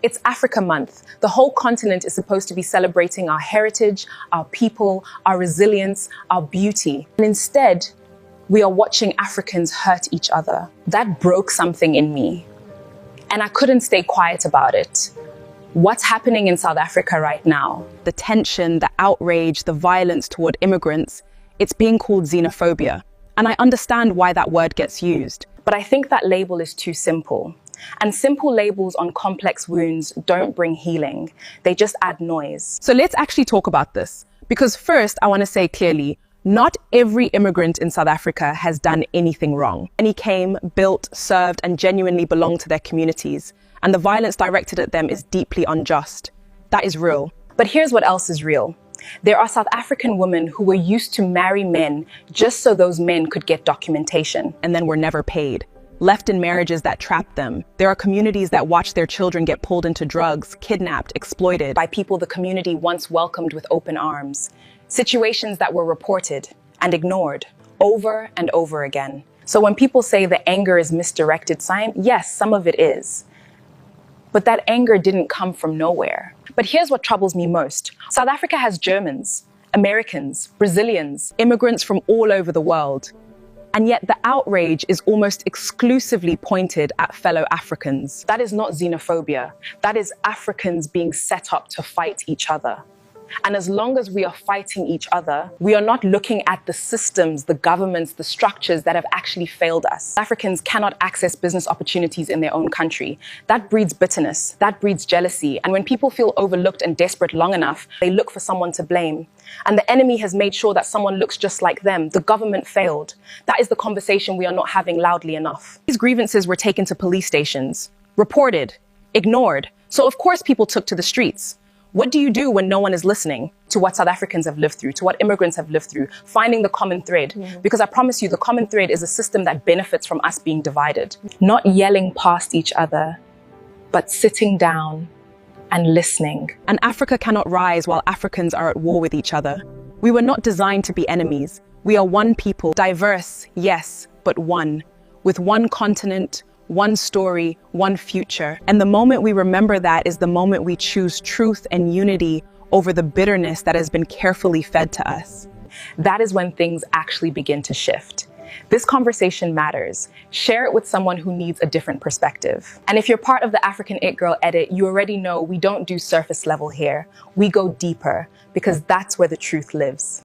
It's Africa Month. The whole continent is supposed to be celebrating our heritage, our people, our resilience, our beauty. And instead, we are watching Africans hurt each other. That broke something in me. And I couldn't stay quiet about it. What's happening in South Africa right now? The tension, the outrage, the violence toward immigrants, it's being called xenophobia. And I understand why that word gets used. But I think that label is too simple. And simple labels on complex wounds don't bring healing. They just add noise. So let's actually talk about this. Because first, I want to say clearly, not every immigrant in South Africa has done anything wrong. Many came, built, served, and genuinely belonged to their communities. And the violence directed at them is deeply unjust. That is real. But here's what else is real. There are South African women who were used to marry men just so those men could get documentation. And then were never paid. Left in marriages that trapped them. There are communities that watch their children get pulled into drugs, kidnapped, exploited By people the community once welcomed with open arms. Situations that were reported and ignored over and over again. So when people say the anger is misdirected, yes, some of it is. But that anger didn't come from nowhere. But here's what troubles me most. South Africa has Germans, Americans, Brazilians, immigrants from all over the world. And yet the outrage is almost exclusively pointed at fellow Africans. That is not xenophobia. That is Africans being set up to fight each other. And as long as we are fighting each other, we are not looking at the systems, the governments, the structures that have actually failed us. Africans cannot access business opportunities in their own country. That breeds bitterness, that breeds jealousy. And when people feel overlooked and desperate long enough, they look for someone to blame. And the enemy has made sure that someone looks just like them. The government failed. That is the conversation we are not having loudly enough. These grievances were taken to police stations, reported, ignored. So of course people took to the streets. What do you do when no one is listening? To what South Africans have lived through, to what immigrants have lived through, finding the common thread. Because I promise you, the common thread is a system that benefits from us being divided. Not yelling past each other, but sitting down and listening. And Africa cannot rise while Africans are at war with each other. We were not designed to be enemies. We are one people, diverse, yes, but one, with one continent, one story, one future. And the moment we remember that is the moment we choose truth and unity over the bitterness that has been carefully fed to us. That is when things actually begin to shift. This conversation matters. Share it with someone who needs a different perspective. And if you're part of the African It Girl Edit, you already know we don't do surface level here. We go deeper because that's where the truth lives.